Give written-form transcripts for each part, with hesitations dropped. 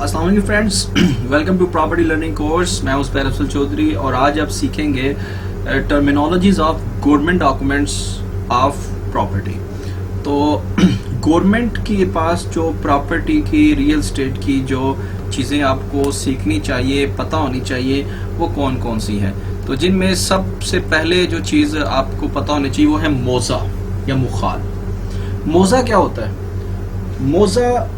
अस्सलाम वालेकुम friends, welcome to property learning course. मैं उस्मान अफसल चौधरी और आज आप सीखेंगे terminologies of government documents of property. तो गवर्नमेंट के पास जो प्रॉपर्टी की, रियल एस्टेट की जो चीज़ें आपको सीखनी चाहिए, पता होनी चाहिए, वो कौन कौन सी हैं। तो जिनमें सबसे पहले जो चीज़ आपको पता होनी चाहिए वो है मोज़ा या मुखाल। मोज़ा क्या होता है? मोज़ा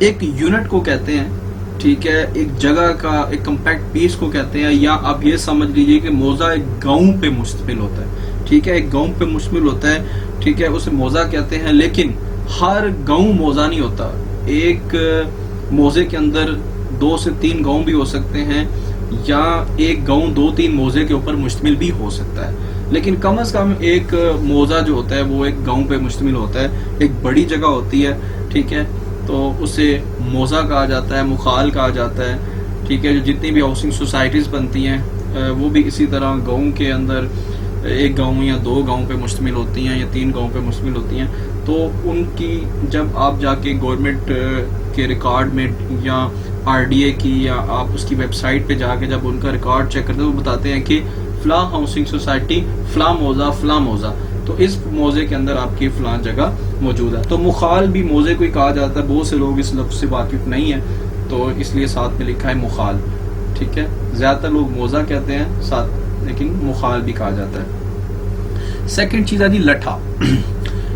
एक यूनिट को कहते हैं, ठीक है, एक जगह का एक कम्पैक्ट पीस को कहते हैं, या आप ये समझ लीजिए कि मोज़ा एक गांव पे मुश्तमिल होता है, ठीक है, एक गांव पे मुश्तमिल होता है, ठीक है, उसे मोज़ा कहते हैं। लेकिन हर गांव मोज़ा नहीं होता। एक मोज़े के अंदर 2 से 3 गांव भी हो सकते हैं, या एक गांव 2-3 मोज़े के ऊपर मुश्तमिल भी हो सकता है। लेकिन कम से कम एक मोज़ा जो होता है वो एक गांव पे मुश्तमिल होता है, एक बड़ी जगह होती है, ठीक है, तो उसे मोज़ा कहा जाता है, मुखाल कहा जाता है, ठीक है। जो जितनी भी हाउसिंग सोसाइटीज़ बनती हैं वो भी इसी तरह गांव के अंदर एक गांव या 2 गांव पे मुश्तमिल होती हैं या 3 गांव पे मुश्तमिल होती हैं। तो उनकी जब आप जाके गवर्नमेंट के रिकॉर्ड में या आरडीए की या आप उसकी वेबसाइट पे जाके जब उनका रिकॉर्ड चेक करते हैं वो बताते हैं कि फ़लाँ हाउसिंग सोसाइटी, फ़लाँ मोज़ा, तो इस मोज़े के अंदर आपकी फ़लाँ जगह मौजूद है। तो मुखाल भी मोज़े को ही कहा जाता है। बहुत से लोग इस लफ्ज़ से वाकिफ़ नहीं है, तो इसलिए साथ में लिखा है मुखाल, ठीक है। ज़्यादातर लोग मोज़ा कहते हैं साथ, लेकिन मुखाल भी कहा जाता है। सेकंड चीज़ है जी लट्ठा।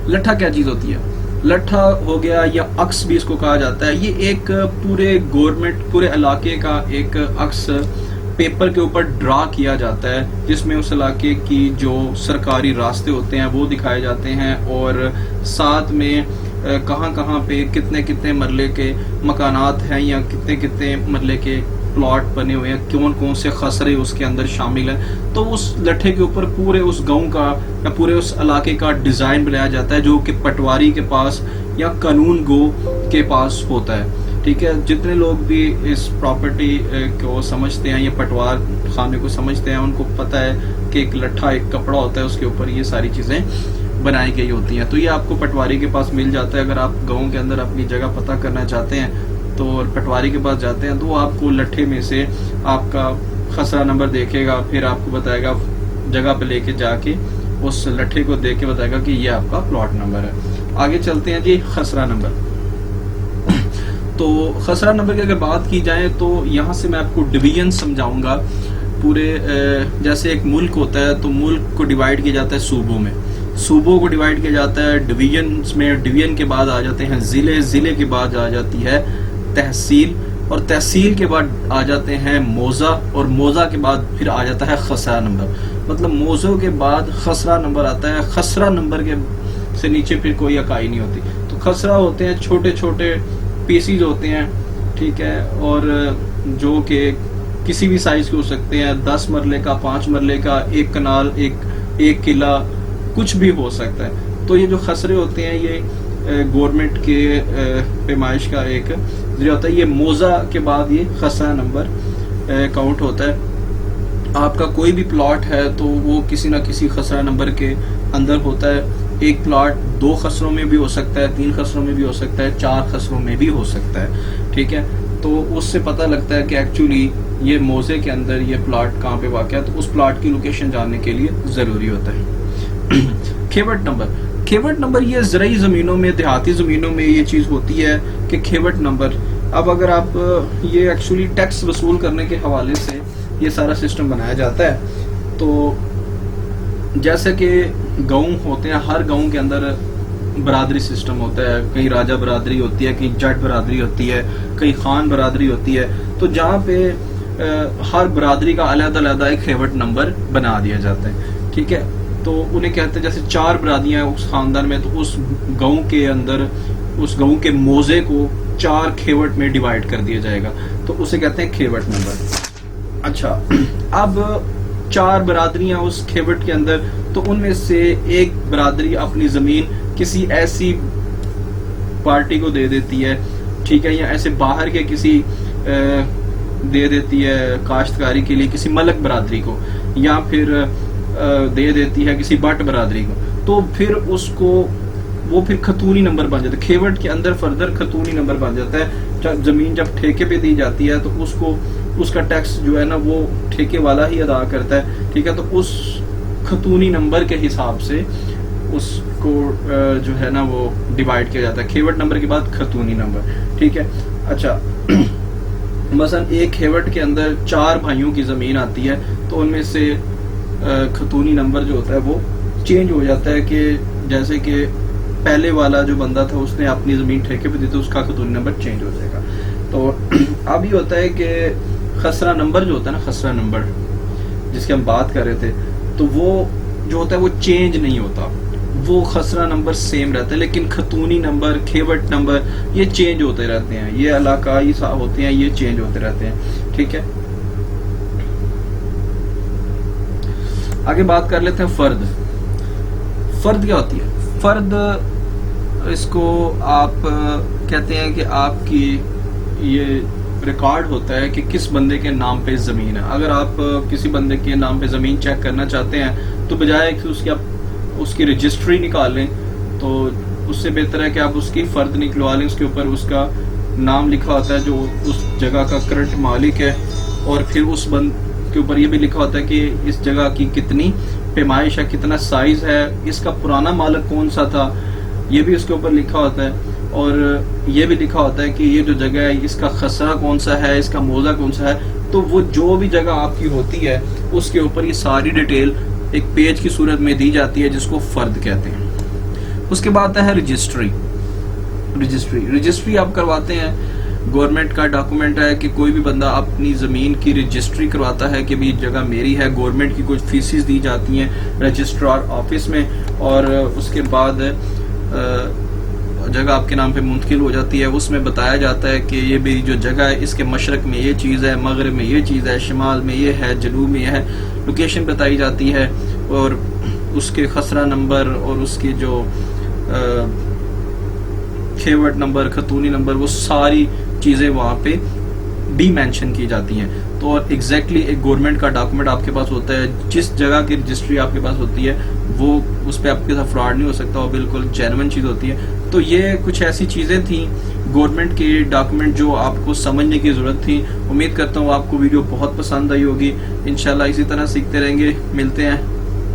लट्ठा क्या चीज़ होती है? लट्ठा हो गया, या अक्स भी इसको कहा जाता है। ये एक पूरे गवर्नमेंट, पूरे इलाके का एक अक्स पेपर के ऊपर ड्रा किया जाता है, जिसमें उस इलाके की जो सरकारी रास्ते होते हैं वो दिखाए जाते हैं, और साथ में कहाँ कहाँ पे कितने कितने मरले के मकानात हैं या कितने कितने मरले के प्लॉट बने हुए हैं, कौन कौन से खसरे उसके अंदर शामिल हैं। तो उस लट्ठे के ऊपर पूरे उस गांव का या पूरे उस इलाके का डिज़ाइन बनाया जाता है, जो कि पटवारी के पास या कानून गो के पास होता है, ठीक है। जितने लोग भी इस प्रॉपर्टी को समझते हैं या पटवार खाने को समझते हैं, उनको पता है कि एक लट्ठा, एक कपड़ा होता है, उसके ऊपर ये सारी चीज़ें बनाई गई होती हैं। तो ये आपको पटवारी के पास मिल जाता है। अगर आप गांव के अंदर अपनी जगह पता करना चाहते हैं तो पटवारी के पास जाते हैं, तो आपको लट्ठे में से आपका खसरा नंबर देखेगा, फिर आपको बताएगा, जगह पे लेके जाके उस लट्ठे को देख के बताएगा कि ये आपका प्लॉट नंबर है। आगे चलते हैं जी, खसरा नंबर। तो खसरा नंबर की अगर बात की जाए तो यहाँ से मैं आपको डिवीजन समझाऊंगा। पूरे जैसे एक मुल्क होता है, तो मुल्क को डिवाइड किया जाता है सूबों में, सूबों को डिवाइड किया जाता है डिवीजन्स में। डिवीजन के बाद आ जाते हैं ज़िले, ज़िले के बाद आ जाती है तहसील, और तहसील के बाद आ जाते हैं मोज़ा, और मोज़ा के बाद फिर आ जाता है खसरा नंबर। मतलब मोज़ों के बाद खसरा नंबर आता है। खसरा नंबर के से नीचे फिर कोई इकाई नहीं होती। तो खसरा होते हैं छोटे छोटे पीसीज होते हैं, ठीक है, और जो कि किसी भी साइज के हो सकते हैं, 10 मरले का, 5 मरले का, 1 कनाल, एक किला, कुछ भी हो सकता है। तो ये जो खसरे होते हैं ये गवर्नमेंट के पैमाइश का एक जरिया होता है। ये मोज़ा के बाद ये खसरा नंबर काउंट होता है। आपका कोई भी प्लॉट है तो वो किसी ना किसी खसरा नंबर के अंदर होता है। एक प्लॉट 2 खसरों में भी हो सकता है, 3 खसरों में भी हो सकता है, 4 खसरों में भी हो सकता है, ठीक है। तो उससे पता लगता है कि एक्चुअली ये मोज़े के अंदर ये प्लॉट कहाँ पे वाक़ है, तो उस प्लॉट की लोकेशन जानने के लिए ज़रूरी होता है। खेवट नंबर। खेवट नंबर ये ज़राई ज़मीनों में, देहाती ज़मीनों में ये चीज़ होती है कि खेवट नंबर। अब अगर आप ये एक्चुअली टैक्स वसूल करने के हवाले से ये सारा सिस्टम बनाया जाता है। तो जैसे कि गांव होते हैं, हर गांव के अंदर बरादरी सिस्टम होता है। कहीं राजा बरादरी होती है, कहीं जट बरादरी होती है, कहीं खान बरादरी होती है। तो जहाँ पे हर बरादरी का अलग-अलग एक खेवट नंबर बना दिया जाता है, ठीक है। तो उन्हें कहते हैं, जैसे 4 बरादरियाँ उस खानदान में, तो उस गांव के अंदर उस गांव के मोज़े को 4 खेवट में डिवाइड कर दिया जाएगा, तो उसे कहते हैं खेवट नंबर। अच्छा, अब 4 बरादरियां उस खेवट के अंदर, तो उनमें से एक बरादरी अपनी ज़मीन किसी ऐसी पार्टी को दे देती है, ठीक है, या ऐसे बाहर के किसी दे देती है काश्तकारी के लिए किसी मलक बरादरी को, या फिर दे देती है किसी बट बरादरी को। तो फिर उसको वो फिर खतूनी नंबर बन जाता है। खेवट के अंदर फर्दर खतूनी नंबर बन जाता है زمین جب ٹھیکے پہ دی جاتی ہے تو اس کا ٹیکس جو ہے نا وہ ٹھیکے والا ہی ادا کرتا ہے، ٹھیک ہے. تو اس خطونی نمبر کے حساب سے اس کو جو ہے نا وہ ڈیوائڈ کیا جاتا ہے، کھیوٹ نمبر کے بعد خطونی نمبر، ٹھیک ہے. اچھا مثلا ایک کھیوٹ کے اندر 4 بھائیوں کی زمین آتی ہے تو ان میں سے خطونی نمبر جو ہوتا ہے وہ چینج ہو جاتا ہے، کہ جیسے کہ پہلے والا جو بندہ تھا اس نے اپنی زمین ٹھیکے پہ دی تو اس کا خطونی نمبر چینج ہو جائے گا. تو اب یہ ہوتا ہے کہ خسرہ نمبر جو ہوتا ہے نا، خسرہ نمبر جس کی ہم بات کر رہے تھے، تو وہ جو ہوتا ہے وہ چینج نہیں ہوتا، وہ خسرہ نمبر سیم رہتا ہے، لیکن خطونی نمبر، کھیوٹ نمبر یہ چینج ہوتے رہتے ہیں، یہ علاقائی ہوتے ہیں، یہ چینج ہوتے رہتے ہیں، ٹھیک ہے. آگے بات کر لیتے ہیں فرد. فرد کیا ہوتی ہے؟ فرد اس کو آپ کہتے ہیں کہ آپ کی یہ ریکارڈ ہوتا ہے کہ کس بندے کے نام پہ زمین ہے. اگر آپ کسی بندے کے نام پہ زمین چیک کرنا چاہتے ہیں تو بجائے کہ اس کی رجسٹری نکال لیں، تو اس سے بہتر ہے کہ آپ اس کی فرد نکلوا لیں. اس کے اوپر اس کا نام لکھا ہوتا ہے جو اس جگہ کا کرنٹ مالک ہے، اور پھر اس بند کے اوپر یہ بھی لکھا ہوتا ہے کہ اس جگہ کی کتنی پیمائش ہے، کتنا سائز ہے، اس کا پرانا مالک کون سا تھا، یہ بھی اس کے اوپر لکھا ہوتا ہے. اور یہ بھی لکھا ہوتا ہے کہ یہ جو جگہ ہے اس کا خسرہ کون سا ہے، اس کا موضع کون سا ہے. تو وہ جو بھی جگہ آپ کی ہوتی ہے اس کے اوپر یہ ساری ڈیٹیل ایک پیج کی صورت میں دی جاتی ہے، جس کو فرد کہتے ہیں. اس کے بعد ہے رجسٹری. رجسٹری آپ کرواتے ہیں، گورنمنٹ کا ڈاکومنٹ ہے کہ کوئی بھی بندہ اپنی زمین کی رجسٹری کرواتا ہے کہ بھی جگہ میری ہے. گورنمنٹ کی کچھ فیسز دی جاتی ہیں رجسٹرار آفس میں، اور اس کے بعد جگہ آپ کے نام پہ منتقل ہو جاتی ہے. اس میں بتایا جاتا ہے کہ یہ میری جو جگہ ہے اس کے مشرق میں یہ چیز ہے، مغرب میں یہ چیز ہے، شمال میں یہ ہے، جنوب میں یہ ہے، لوکیشن بتائی جاتی ہے، اور اس کے خسرہ نمبر اور اس کی جو کھیوٹ نمبر، خطونی نمبر، وہ ساری چیزیں وہاں پہ بھی مینشن کی جاتی ہیں. تو ایگزیکٹلی ایک گورنمنٹ کا ڈاکومنٹ آپ کے پاس ہوتا ہے، جس جگہ کی رجسٹری آپ کے پاس ہوتی ہے وہ اس پہ آپ کے ساتھ فراڈ نہیں ہو سکتا، وہ بالکل جینوئن چیز ہوتی ہے. تو یہ کچھ ایسی چیزیں تھیں گورنمنٹ کے ڈاکومنٹ جو آپ کو سمجھنے کی ضرورت تھی. امید کرتا ہوں آپ کو ویڈیو بہت پسند آئی ہوگی. انشاءاللہ اسی طرح سیکھتے رہیں گے. ملتے ہیں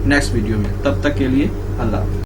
نیکسٹ ویڈیو میں، تب تک کے لیے اللہ حافظ.